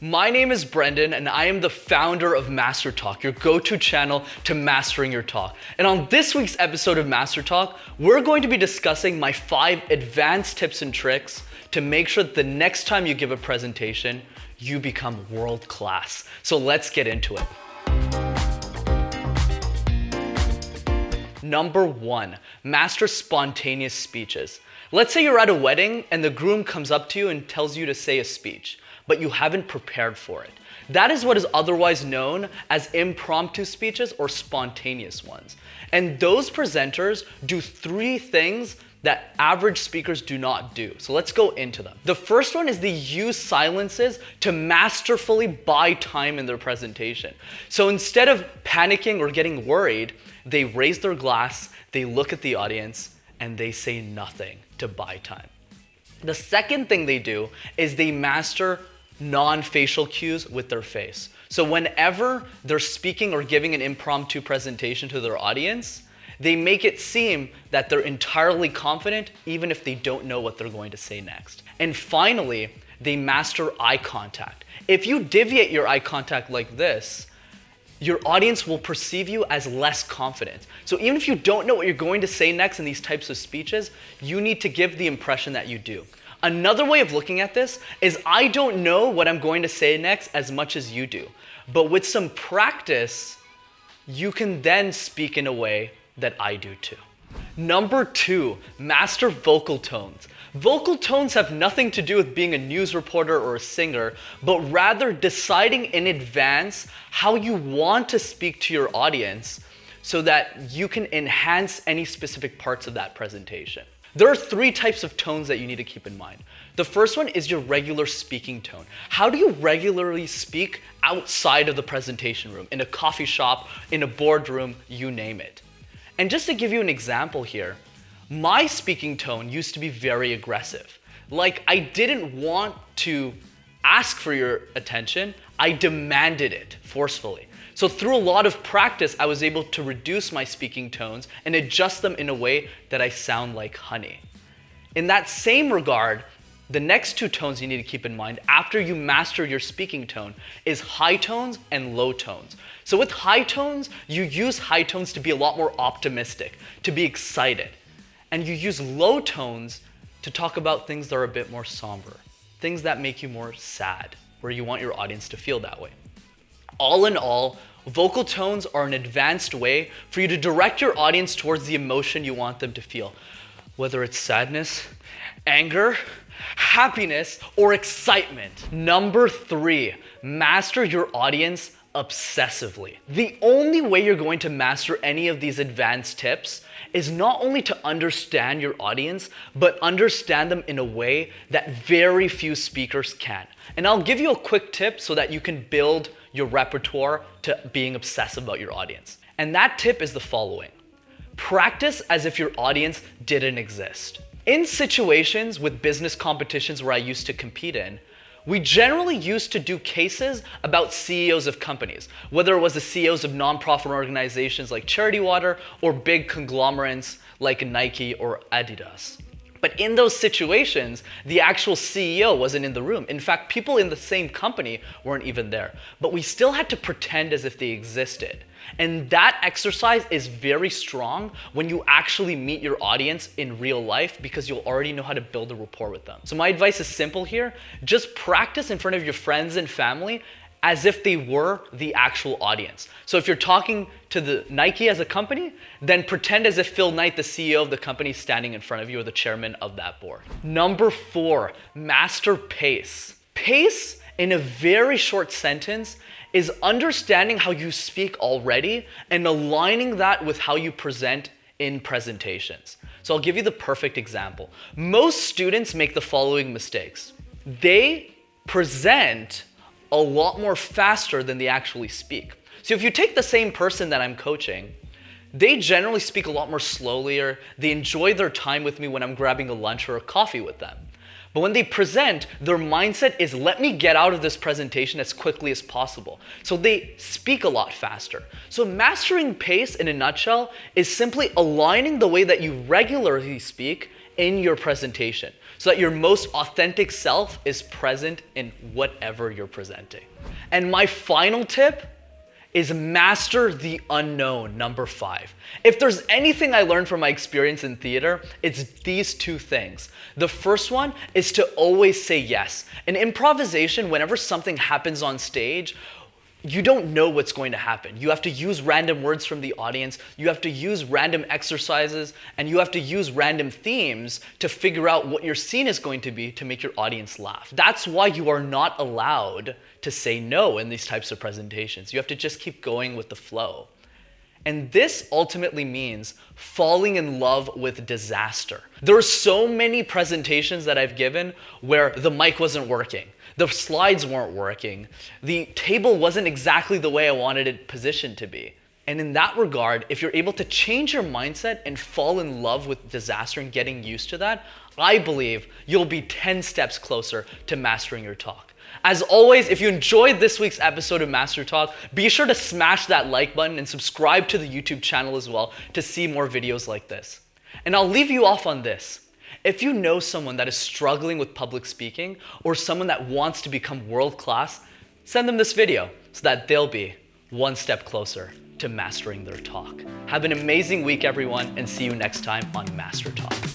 My name is Brendan, and I am the founder of MasterTalk, your go-to channel to mastering your talk. And on this week's episode of MasterTalk, we're going to be discussing my 5 advanced tips and tricks to make sure that the next time you give a presentation, you become world class. So let's get into it. Number 1, master spontaneous speeches. Let's say you're at a wedding and the groom comes up to you and tells you to say a speech, but you haven't prepared for it. That is what is otherwise known as impromptu speeches or spontaneous ones. And those presenters do 3 things that average speakers do not do. So let's go into them. The first one is they use silences to masterfully buy time in their presentation. So instead of panicking or getting worried, they raise their glass, they look at the audience, and they say nothing to buy time. The second thing they do is they master non-facial cues with their face. So whenever they're speaking or giving an impromptu presentation to their audience, they make it seem that they're entirely confident even if they don't know what they're going to say next. And finally, they master eye contact. If you deviate your eye contact like this, your audience will perceive you as less confident. So even if you don't know what you're going to say next in these types of speeches, you need to give the impression that you do. Another way of looking at this is I don't know what I'm going to say next as much as you do. But with some practice, you can then speak in a way that I do too. Number 2, master vocal tones. Vocal tones have nothing to do with being a news reporter or a singer, but rather deciding in advance how you want to speak to your audience so that you can enhance any specific parts of that presentation. There are 3 types of tones that you need to keep in mind. The first one is your regular speaking tone. How do you regularly speak outside of the presentation room, in a coffee shop, in a boardroom, you name it? And just to give you an example here, my speaking tone used to be very aggressive. Like I didn't want to ask for your attention, I demanded it forcefully. So through a lot of practice, I was able to reduce my speaking tones and adjust them in a way that I sound like honey. In that same regard, the next 2 tones you need to keep in mind after you master your speaking tone is high tones and low tones. So with high tones, you use high tones to be a lot more optimistic, to be excited. And you use low tones to talk about things that are a bit more somber, things that make you more sad, where you want your audience to feel that way. All in all, vocal tones are an advanced way for you to direct your audience towards the emotion you want them to feel, whether it's sadness, anger, happiness, or excitement. Number 3, master your audience obsessively. The only way you're going to master any of these advanced tips is not only to understand your audience, but understand them in a way that very few speakers can. And I'll give you a quick tip so that you can build your repertoire to being obsessive about your audience. And that tip is the following. Practice as if your audience didn't exist. In situations with business competitions where I used to compete in, we generally used to do cases about CEOs of companies, whether it was the CEOs of nonprofit organizations like Charity Water or big conglomerates like Nike or Adidas. But in those situations, the actual CEO wasn't in the room. In fact, people in the same company weren't even there. But we still had to pretend as if they existed. And that exercise is very strong when you actually meet your audience in real life because you'll already know how to build a rapport with them. So my advice is simple here. Just practice in front of your friends and family as if they were the actual audience. So if you're talking to the Nike as a company, then pretend as if Phil Knight, the CEO of the company, is standing in front of you or the chairman of that board. Number 4, master pace. Pace in a very short sentence is understanding how you speak already and aligning that with how you present in presentations. So I'll give you the perfect example. Most students make the following mistakes. They present a lot more faster than they actually speak. So if you take the same person that I'm coaching, they generally speak a lot more slowly, or they enjoy their time with me when I'm grabbing a lunch or a coffee with them. But when they present, their mindset is, let me get out of this presentation as quickly as possible. So they speak a lot faster. So mastering pace in a nutshell is simply aligning the way that you regularly speak in your presentation. so that your most authentic self is present in whatever you're presenting. And my final tip is master the unknown, number 5. If there's anything I learned from my experience in theater, it's these 2 things. The first one is to always say yes. In improvisation, whenever something happens on stage, you don't know what's going to happen. You have to use random words from the audience, you have to use random exercises, and you have to use random themes to figure out what your scene is going to be to make your audience laugh. That's why you are not allowed to say no in these types of presentations. You have to just keep going with the flow. And this ultimately means falling in love with disaster. There are so many presentations that I've given where the mic wasn't working, the slides weren't working, the table wasn't exactly the way I wanted it positioned to be. And in that regard, if you're able to change your mindset and fall in love with disaster and getting used to that, I believe you'll be 10 steps closer to mastering your talk. As always, if you enjoyed this week's episode of MasterTalk, be sure to smash that like button and subscribe to the YouTube channel as well to see more videos like this. And I'll leave you off on this. If you know someone that is struggling with public speaking or someone that wants to become world-class, send them this video so that they'll be 1 step closer to mastering their talk. Have an amazing week, everyone, and see you next time on MasterTalk.